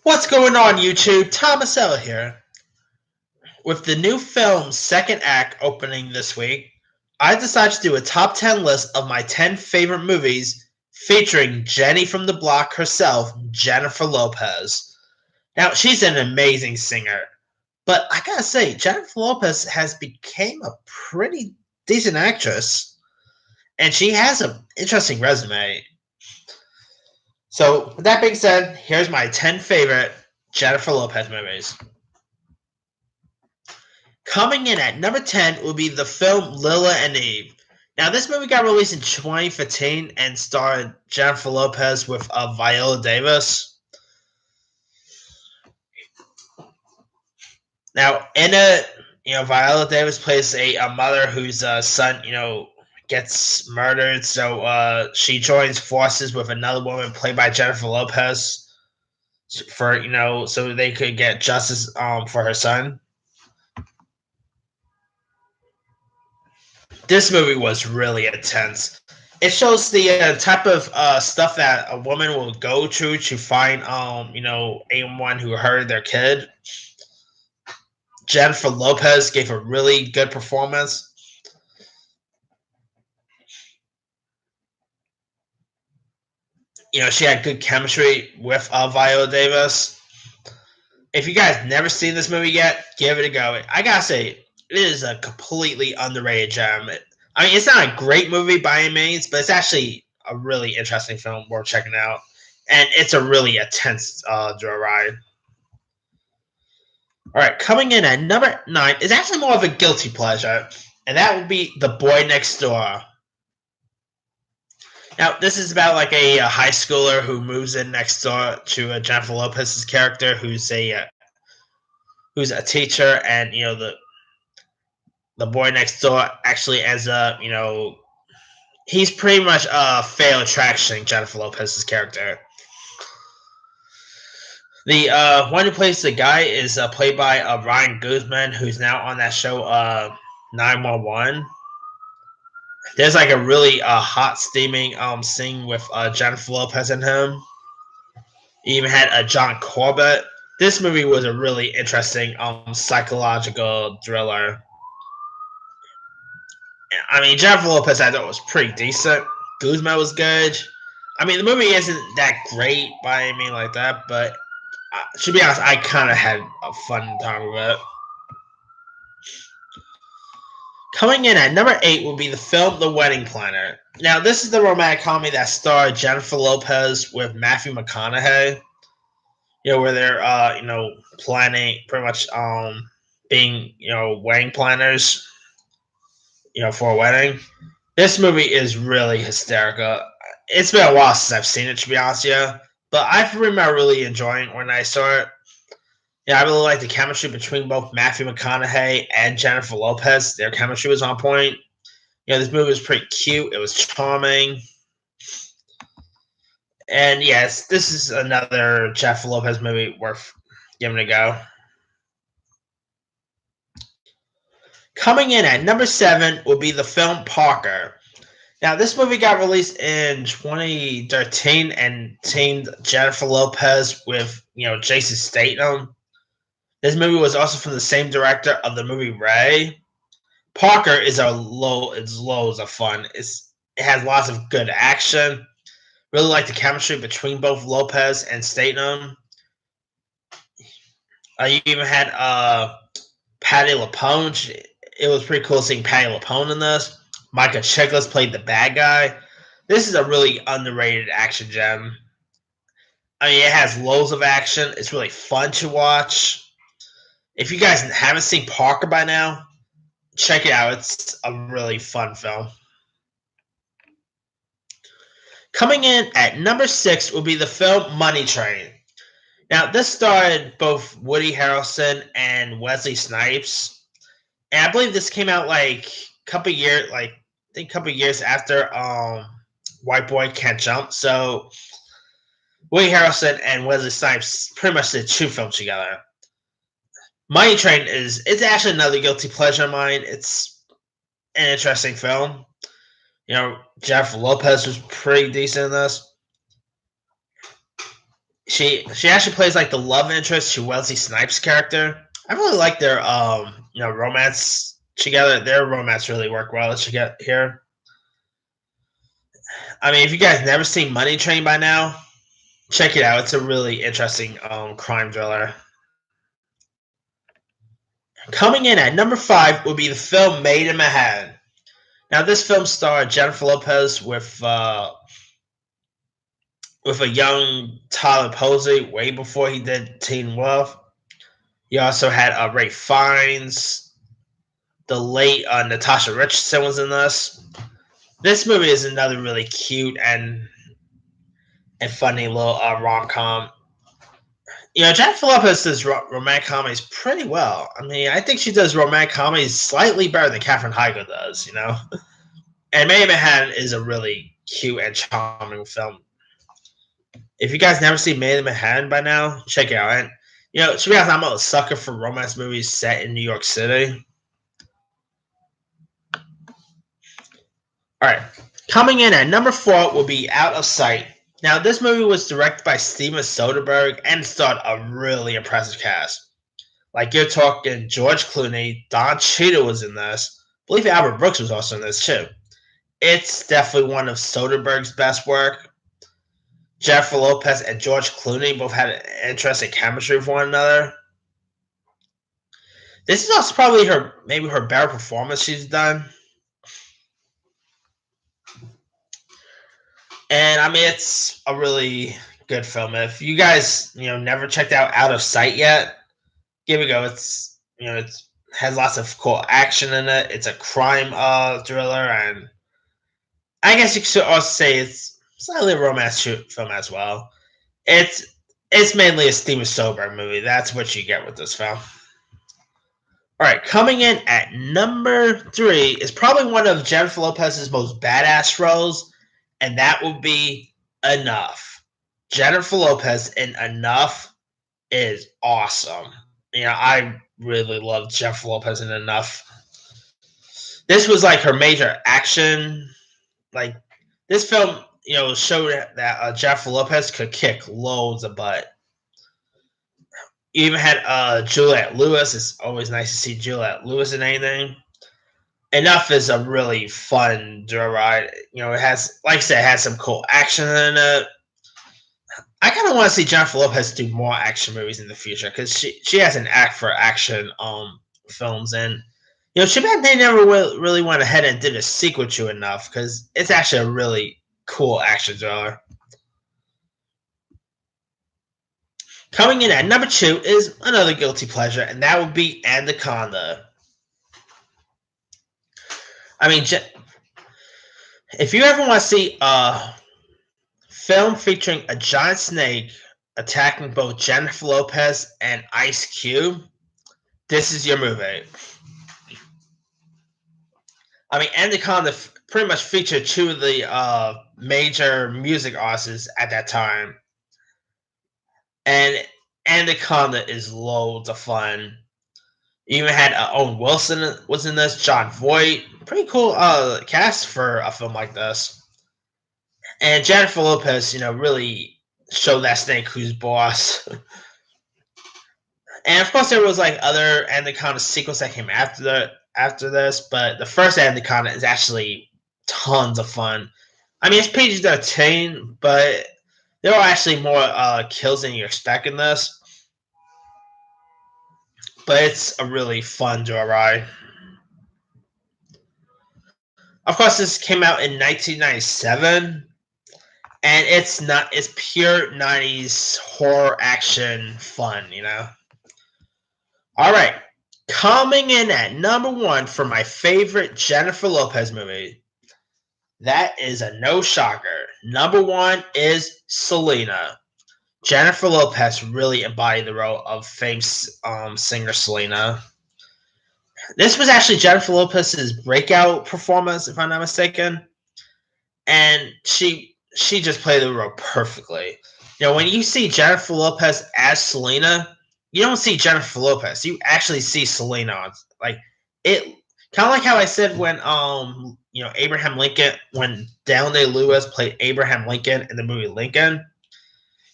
What's going on, YouTube? Thomasella here. With the new film's second act opening this week, I decided to do a top 10 list of my 10 favorite movies featuring Jenny from the Block herself, Jennifer Lopez. Now, she's an amazing singer, but I gotta say, Jennifer Lopez has become a pretty decent actress, and she has an interesting resume. So, with that being said, here's my 10 favorite Jennifer Lopez movies. Coming in at number 10 will be the film Lila and Eve. Now, this movie got released in 2015 and starred Jennifer Lopez with Viola Davis. Now, in it, Viola Davis plays a mother whose son, gets murdered. So she joins forces with another woman played by Jennifer Lopez for, so they could get justice for her son. This movie was really intense. It shows the type of stuff that a woman will go through to find, anyone who hurt their kid. Jennifer Lopez gave a really good performance. She had good chemistry with Viola Davis. If you guys never seen this movie yet, give it a go. I gotta say, it is a completely underrated gem. It's not a great movie by any means, but it's actually a really interesting film worth checking out. And it's a really intense ride. All right, coming in at number 9 is actually more of a guilty pleasure, and that would be The Boy Next Door. Now, this is about like a high schooler who moves in next door to Jennifer Lopez's character, who's a teacher, and the boy next door actually ends up, he's pretty much fail attraction Jennifer Lopez's character. The one who plays the guy is played by Ryan Guzman, who's now on that show 911. There's like a really hot steaming scene with Jennifer Lopez and him. He even had John Corbett. This movie was a really interesting psychological thriller. Jennifer Lopez I thought was pretty decent. Guzman was good. The movie isn't that great by any means like that, but to be honest, I kind of had a fun time with it. Coming in at number 8 will be the film The Wedding Planner. Now, this is the romantic comedy that starred Jennifer Lopez with Matthew McConaughey. Where they're, planning, pretty much being, wedding planners, for a wedding. This movie is really hysterical. It's been a while since I've seen it, to be honest with you, but I remember really enjoying it when I saw it. I really like the chemistry between both Matthew McConaughey and Jennifer Lopez. Their chemistry was on point. This movie was pretty cute. It was charming. And yes, this is another Jennifer Lopez movie worth giving a go. Coming in at number 7 will be the film Parker. Now, this movie got released in 2013 and teamed Jennifer Lopez with, Jason Statham. This movie was also from the same director of the movie Ray. Parker is loads of fun. It has lots of good action. Really like the chemistry between both Lopez and Statham. You even had Patti LuPone. It was pretty cool seeing Patti LuPone in this. Micah Chiklis played the bad guy. This is a really underrated action gem. It has loads of action. It's really fun to watch. If you guys haven't seen Parker by now, check it out. It's a really fun film. Coming in at number 6 will be the film Money Train. Now, this starred both Woody Harrelson and Wesley Snipes. And I believe this came out like a couple years after White Boy Can't Jump. So Woody Harrelson and Wesley Snipes pretty much did 2 films together. Money Train it's actually another guilty pleasure of mine. It's an interesting film. Jennifer Lopez was pretty decent in this. She actually plays like the love interest to Wesley Snipes' character. I really like their romance together. Their romance really worked well here. I mean, if you guys never seen Money Train by now, check it out. It's a really interesting crime thriller. Coming in at number 5 would be the film Maid in Manhattan. Now, this film starred Jennifer Lopez with a young Tyler Posey way before he did Teen Wolf. You also had Ray Fiennes. The late Natasha Richardson was in this. This movie is another really cute and funny little rom com. Jennifer Lopez does romantic comedies pretty well. I mean, I think she does romantic comedies slightly better than Katherine Heigl does. And Maid in Manhattan is a really cute and charming film. If you guys never seen Maid in Manhattan by now, check it out. And to be honest, I'm a sucker for romance movies set in New York City. All right, coming in at number 4 will be Out of Sight. Now, this movie was directed by Steven Soderbergh and starred a really impressive cast. Like, you're talking George Clooney, Don Cheadle was in this. I believe Albert Brooks was also in this too. It's definitely one of Soderbergh's best work. Jennifer Lopez and George Clooney both had an interesting chemistry with one another. This is also probably maybe her better performance she's done. And I mean, it's a really good film. If you guys, never checked out of Sight yet, give it a go. It has lots of cool action in it. It's a crime thriller, and I guess you could also say it's slightly a romance film as well. It's mainly a Steven Soderbergh movie. That's what you get with this film. All right, coming in at number 3 is probably one of Jennifer Lopez's most badass roles, and that would be Enough. Jennifer Lopez in Enough is awesome. I really love Jennifer Lopez in Enough. This was like her major action. Like, this film, showed that Jennifer Lopez could kick loads of butt. You even had Juliette Lewis. It's always nice to see Juliette Lewis in anything. Enough is a really fun ride. It has, like I said, it has some cool action in it. I kind of want to see Jennifer Lopez do more action movies in the future because she has an act for action films, and too bad they never really went ahead and did a sequel to Enough because it's actually a really cool action thriller. Coming in at number 2 is another guilty pleasure, and that would be Anaconda. I mean, if you ever want to see a film featuring a giant snake attacking both Jennifer Lopez and Ice Cube, this is your movie. I mean, Anaconda pretty much featured 2 of the major music artists at that time. And Anaconda is loads of fun. You even had Owen Wilson was in this, Jon Voight. Pretty cool cast for a film like this. And Jennifer Lopez, really showed that snake who's boss. And of course, there was like other Anaconda sequels that came after this, but the first Anaconda is actually tons of fun. I mean, it's PG-13, but there are actually more kills than you expect in this. But it's a really fun joyride. Of course, this came out in 1997, and it's pure 90s horror action fun. All right, coming in at number 1 for my favorite Jennifer Lopez movie. That is a no shocker. Number 1 is Selena. Jennifer Lopez really embodied the role of famous singer Selena. This was actually Jennifer Lopez's breakout performance, if I'm not mistaken, and she just played the role perfectly. When you see Jennifer Lopez as Selena, you don't see Jennifer Lopez. You actually see Selena. Like, it kind of like how I said when Abraham Lincoln, when Daniel Day-Lewis played Abraham Lincoln in the movie Lincoln.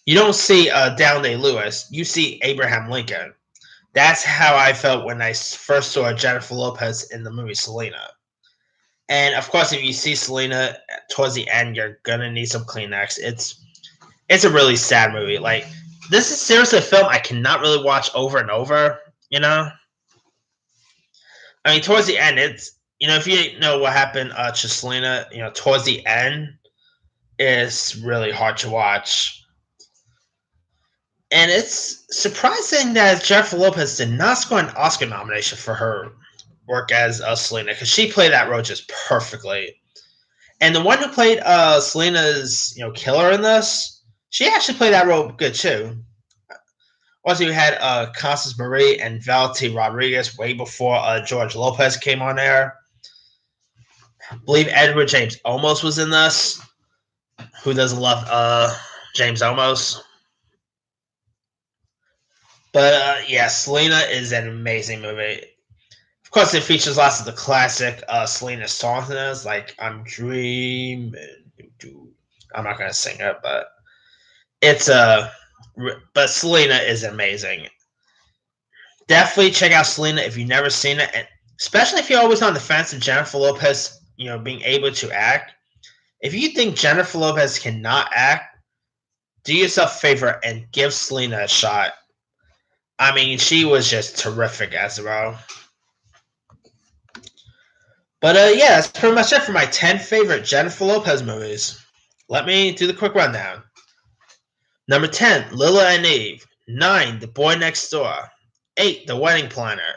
You don't see Down Day-Lewis. You see Abraham Lincoln. That's how I felt when I first saw Jennifer Lopez in the movie Selena. And of course, if you see Selena towards the end, you're gonna need some Kleenex. It's a really sad movie. Like, this is seriously a film I cannot really watch over and over. You know, I mean, towards the end, it's if you know what happened to Selena, towards the end, it's really hard to watch. And it's surprising that Jennifer Lopez did not score an Oscar nomination for her work as Selena, because she played that role just perfectly. And the one who played Selena's killer in this, she actually played that role good too. Also, you had Constance Marie and Valentine Rodriguez way before George Lopez came on air. I believe Edward James Olmos was in this. Who doesn't love James Olmos? But yeah, Selena is an amazing movie. Of course, it features lots of the classic Selena songs in it, like "I'm Dreaming." I'm not gonna sing it, but it's but Selena is amazing. Definitely check out Selena if you've never seen it, and especially if you're always on the fence of Jennifer Lopez, being able to act. If you think Jennifer Lopez cannot act, do yourself a favor and give Selena a shot. I mean, she was just terrific as well. But yeah, that's pretty much it for my 10 favorite Jennifer Lopez movies. Let me do the quick rundown. Number 10, Lila and Eve. 9, The Boy Next Door. 8, The Wedding Planner.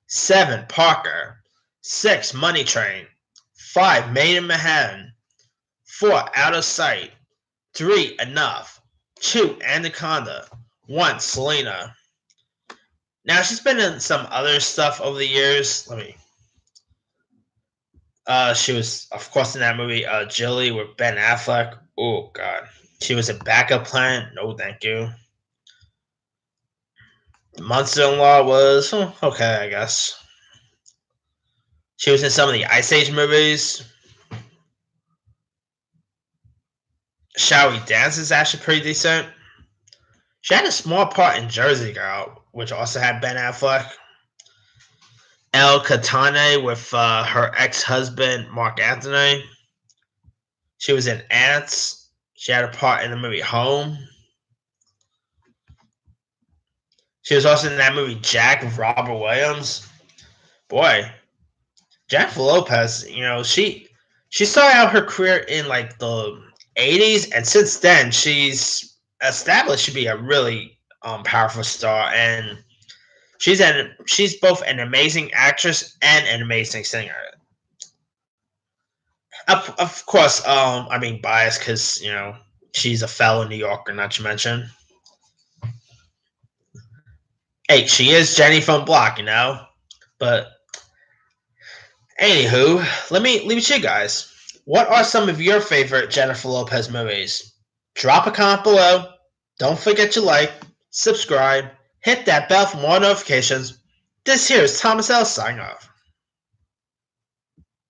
7, Parker. 6, Money Train. 5, Maid in Manhattan. 4, Out of Sight. 3, Enough. 2, Anaconda. 1, Selena. Now, she's been in some other stuff over the years. She was, of course, in that movie, Jilly with Ben Affleck. Oh, God. She was a backup plan. No, thank you. Monster-in-Law was okay, I guess. She was in some of the Ice Age movies. Shall We Dance is actually pretty decent. She had a small part in Jersey Girl, which also had Ben Affleck. El Catane with her ex-husband, Mark Anthony. She was in Ants. She had a part in the movie Home. She was also in that movie Jack with Robert Williams. Boy, Jennifer Lopez, she started out her career in like the 80s, and since then she's established to be a really powerful star, and she's both an amazing actress and an amazing singer. Of course, I mean biased because she's a fellow New Yorker, not to mention. Hey, she is Jenny from Block, but anywho, let me leave it to you guys. What are some of your favorite Jennifer Lopez movies? Drop a comment below. Don't forget to like, subscribe, hit that bell for more notifications. This here is Thomas L. signing off.